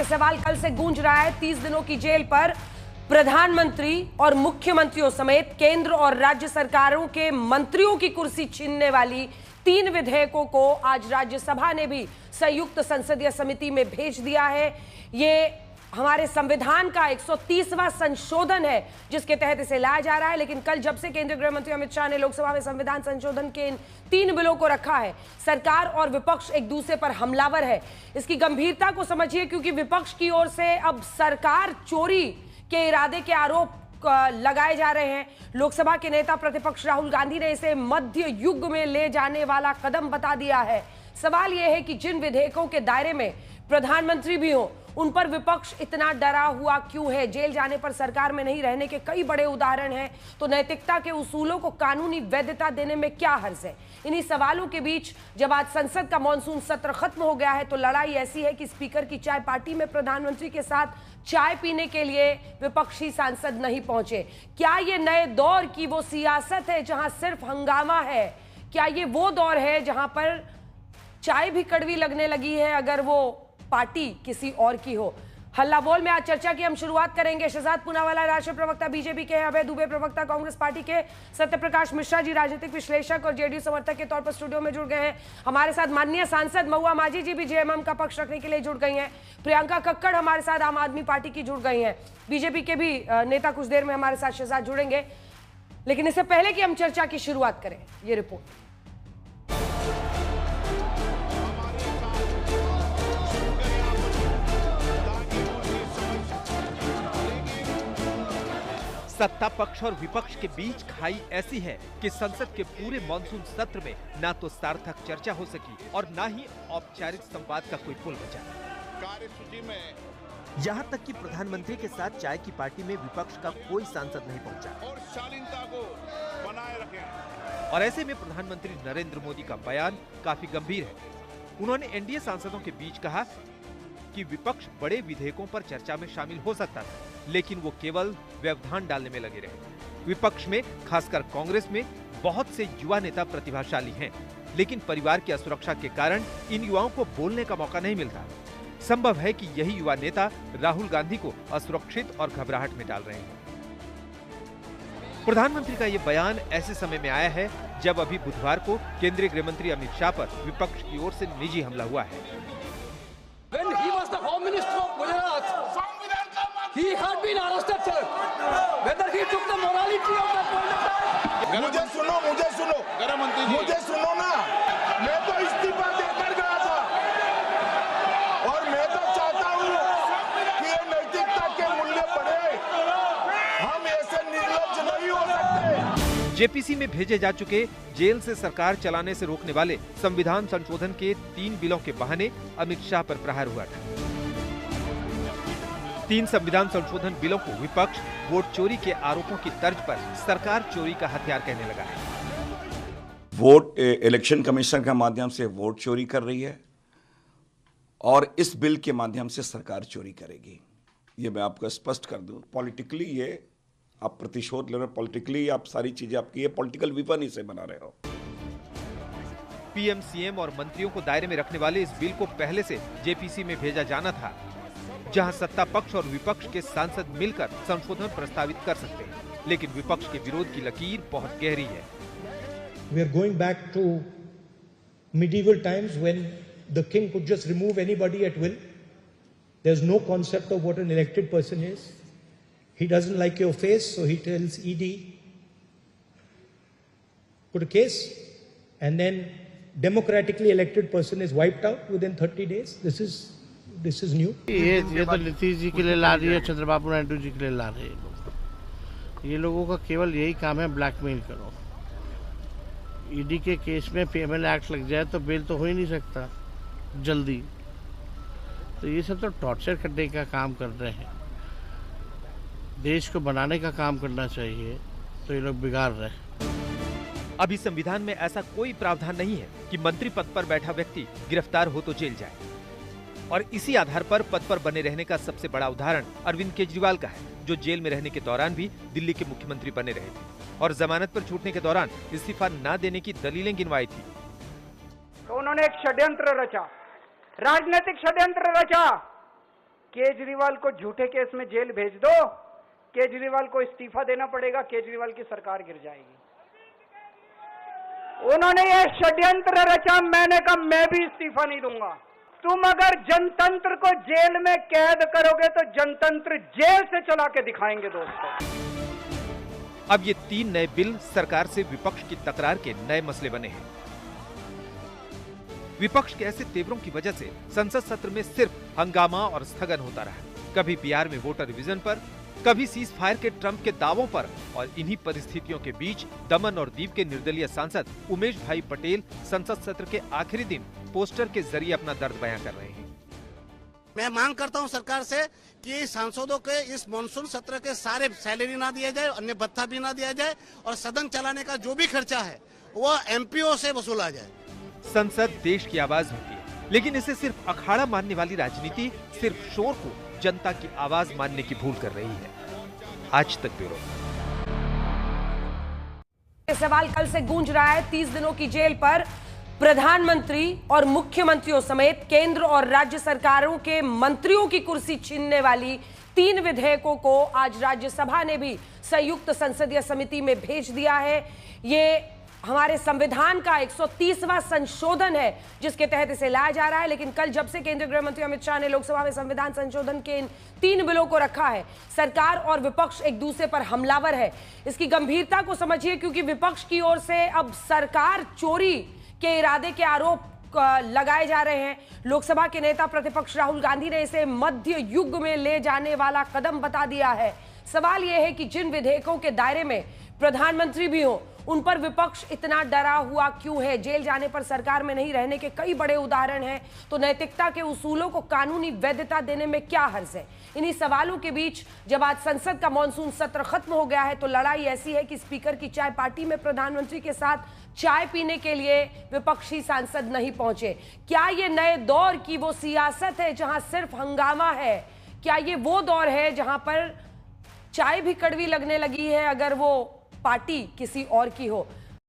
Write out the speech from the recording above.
ये सवाल कल से गूंज रहा है। 30 दिनों की जेल पर प्रधानमंत्री और मुख्यमंत्रियों समेत केंद्र और राज्य सरकारों के मंत्रियों की कुर्सी छीनने वाली 3 विधेयकों को आज राज्यसभा ने भी संयुक्त संसदीय समिति में भेज दिया है। ये हमारे संविधान का 130वां संशोधन है जिसके तहत इसे लाया जा रहा है। लेकिन कल जब से केंद्रीय गृह मंत्री अमित शाह ने लोकसभा में संविधान संशोधन के इन 3 बिलों को रखा है, सरकार और विपक्ष एक दूसरे पर हमलावर है। इसकी गंभीरता को समझिए, क्योंकि विपक्ष की ओर से अब सरकार चोरी के इरादे के आरोप लगाए जा रहे हैं। लोकसभा के नेता प्रतिपक्ष राहुल गांधी ने इसे मध्य युग में ले जाने वाला कदम बता दिया है। सवाल यह है कि जिन विधेयकों के दायरे में प्रधानमंत्री भी हो, उन पर विपक्ष इतना डरा हुआ क्यों है? जेल जाने पर सरकार में नहीं रहने के कई बड़े उदाहरण हैं, तो नैतिकता के उसूलों को कानूनी वैधता देने में क्या हर्ज है? इन्हीं सवालों के बीच जब आज संसद का मॉनसून सत्र खत्म हो गया है, तो लड़ाई ऐसी है कि स्पीकर की चाय पार्टी में प्रधानमंत्री के साथ चाय पीने के लिए विपक्षी सांसद नहीं पहुंचे। क्या ये नए दौर की वो सियासत है जहां सिर्फ हंगामा है? क्या ये वो दौर है जहां पर चाय भी कड़वी लगने लगी है अगर वो पार्टी किसी और की हो? हल्ला बोल में आज चर्चा की हम शुरुआत करेंगे। शहजाद पूनावाला राष्ट्रीय प्रवक्ता बीजेपी के, अभय दुबे प्रवक्ता कांग्रेस पार्टी के, सत्यप्रकाश मिश्रा जी राजनीतिक विश्लेषक और जेडीयू समर्थक के तौर पर स्टूडियो में जुड़ गए हैं। हमारे साथ माननीय सांसद महुआ माझी जी भी जेएमएम का पक्ष रखने के लिए जुड़ गई हैं। प्रियंका कक्कड़ हमारे साथ आम आदमी पार्टी की जुड़ गई हैं। बीजेपी के भी नेता कुछ देर में हमारे साथ शहजाद जुड़ेंगे। लेकिन इससे पहले कि हम चर्चा की शुरुआत करें, ये रिपोर्ट। सत्ता पक्ष और विपक्ष के बीच खाई ऐसी है कि संसद के पूरे मॉनसून सत्र में ना तो सार्थक चर्चा हो सकी और ना ही औपचारिक संवाद का कोई पुल बचा। कार्यसूची में यहाँ तक कि प्रधानमंत्री के साथ चाय की पार्टी में विपक्ष का कोई सांसद नहीं पहुँचा और शालीनता को बनाए रखें। और ऐसे में प्रधानमंत्री नरेंद्र मोदी का बयान काफी गंभीर है। उन्होंने एनडीए सांसदों के बीच कहा कि विपक्ष बड़े विधेयकों पर चर्चा में शामिल हो सकता था, लेकिन वो केवल व्यवधान डालने में लगे रहे। विपक्ष में, खासकर कांग्रेस में, बहुत से युवा नेता प्रतिभाशाली हैं, लेकिन परिवार की असुरक्षा के कारण इन युवाओं को बोलने का मौका नहीं मिलता। संभव है कि यही युवा नेता राहुल गांधी को असुरक्षित और घबराहट में डाल रहे हैं। प्रधानमंत्री का ये बयान ऐसे समय में आया है जब अभी बुधवार को केंद्रीय गृह मंत्री अमित शाह पर विपक्ष की ओर से निजी हमला हुआ है। When he was the Home Minister of Gujarat, he had been arrested, sir. Whether he took the morality of that point of time. मुझे सुनो, गृह मंत्री जी, मुझे सुनो ना। मैं तो इस्तीफा देकर गया था और मैं तो चाहता हूँ कि ये नैतिकता के मूल्य बढ़े। हम ऐसे निर्लज्ज नहीं हो सकते। जेपीसी में भेजे जा चुके जेल से सरकार चलाने से रोकने वाले संविधान संशोधन के 3 बिलों के बहाने अमित शाह पर प्रहार हुआ था। 3 संविधान संशोधन बिलों को विपक्ष वोट चोरी के आरोपों की तर्ज पर सरकार चोरी का हथियार कहने लगा है। इलेक्शन कमीशन के माध्यम से वोट चोरी कर रही है और इस बिल के माध्यम से सरकार चोरी करेगी। ये मैं आपको स्पष्ट कर दूं। पॉलिटिकली ये आप प्रतिशोध ले रहे हो, पॉलिटिकली आप सारी चीजें आपकी ये पॉलिटिकल विपन ही से बना रहे हो। पीएम, सीएम और मंत्रियों को दायरे में रखने वाले इस बिल को पहले से जेपीसी में भेजा जाना था, जहां सत्ता पक्ष और विपक्ष के सांसद मिलकर संशोधन प्रस्तावित कर सकते हैं। लेकिन विपक्ष के विरोध की लकीर बहुत गहरी है। We are going back to medieval times when the king could just remove anybody at will. There's no concept of what an elected person is. He doesn't like your face, so he tells ED, put a case, and then democratically elected person is wiped out within 30 days. This is new. ये तो नीतीश जी के लिए ला रही है, चंद्रबाबू नायडू जी के लिए ला रहे हैं। ये लोगों का केवल यही काम है, ब्लैकमेल करो। ईडी के केस में पेमेंट एक्ट लग जाए तो बेल तो हो ही नहीं सकता जल्दी। तो ये सब तो टॉर्चर करने का काम कर रहे हैं। देश को बनाने का काम करना चाहिए, तो ये लोग बिगाड़ रहे हैं। अभी संविधान में ऐसा कोई प्रावधान नहीं है कि मंत्री पद पर बैठा व्यक्ति गिरफ्तार हो तो जेल जाए। और इसी आधार पर पद पर बने रहने का सबसे बड़ा उदाहरण अरविंद केजरीवाल का है, जो जेल में रहने के दौरान भी दिल्ली के मुख्यमंत्री बने रहे थे और जमानत पर छूटने के दौरान इस्तीफा न देने की दलीलें गिनवाई थी। तो उन्होंने एक षड्यंत्र रचा, राजनीतिक षड्यंत्र रचा केजरीवाल को झूठे केस में जेल भेज दो, केजरीवाल को इस्तीफा देना पड़ेगा, केजरीवाल की सरकार गिर जाएगी। उन्होंने ये षड्यंत्र रचा, मैंने कहा मैं भी इस्तीफा नहीं दूंगा। तुम अगर जनतंत्र को जेल में कैद करोगे तो जनतंत्र जेल से चला के दिखाएंगे दोस्तों। अब ये 3 नए बिल सरकार से विपक्ष की तकरार के नए मसले बने हैं। विपक्ष के ऐसे तेवरों की वजह से संसद सत्र में सिर्फ हंगामा और स्थगन होता रहा। कभी बिहार में वोटर रिवीजन पर, कभी सीज फायर के ट्रंप के दावों पर, और इन्हीं परिस्थितियों के बीच दमन और दीव के निर्दलीय सांसद उमेश भाई पटेल संसद सत्र के आखिरी दिन पोस्टर के जरिए अपना दर्द बयां कर रहे हैं। मैं मांग करता हूं सरकार से कि सांसदों के इस मानसून सत्र के सारे सैलरी ना दिया जाए, अन्य भत्ता भी ना दिया जाए, और सदन चलाने का जो भी खर्चा है वो एमपीओ से वसूला जाए। संसद देश की आवाज होती है, लेकिन इसे सिर्फ अखाड़ा मानने वाली राजनीति सिर्फ शोर को जनता की आवाज मानने की भूल कर रही है। आज तक ब्यूरो। सवाल कल से गूंज रहा है 30 दिनों की जेल पर प्रधानमंत्री और मुख्यमंत्रियों समेत केंद्र और राज्य सरकारों के मंत्रियों की कुर्सी छीनने वाली 3 विधेयकों को आज राज्यसभा ने भी संयुक्त संसदीय समिति में भेज दिया है। ये हमारे संविधान का 130वां संशोधन है जिसके तहत इसे लाया जा रहा है। लेकिन कल जब से केंद्रीय गृह मंत्री अमित शाह ने लोकसभा में संविधान संशोधन के इन 3 बिलों को रखा है, सरकार और विपक्ष एक दूसरे पर हमलावर है। इसकी गंभीरता को समझिए, क्योंकि विपक्ष की ओर से अब सरकार चोरी के इरादे के आरोप लगाए जा रहे हैं। लोकसभा के नेता प्रतिपक्ष राहुल गांधी ने इसे मध्य युग में ले जाने वाला कदम बता दिया है। सवाल यह है कि जिन विधेयकों के दायरे में प्रधानमंत्री भी हो, उन पर विपक्ष इतना डरा हुआ क्यों है? जेल जाने पर सरकार में नहीं रहने के कई बड़े उदाहरण हैं, तो नैतिकता के उसूलों को कानूनी वैधता देने में क्या हर्ज है? इन्हीं सवालों के बीच जब आज संसद का मॉनसून सत्र खत्म हो गया है, तो लड़ाई ऐसी है कि स्पीकर की चाय पार्टी में प्रधानमंत्री के साथ चाय पीने के लिए विपक्षी सांसद नहीं पहुंचे। क्या ये नए दौर की वो सियासत है जहां सिर्फ हंगामा है? क्या ये वो दौर है जहां पर चाय भी कड़वी लगने लगी है अगर वो पार्टी किसी और की हो?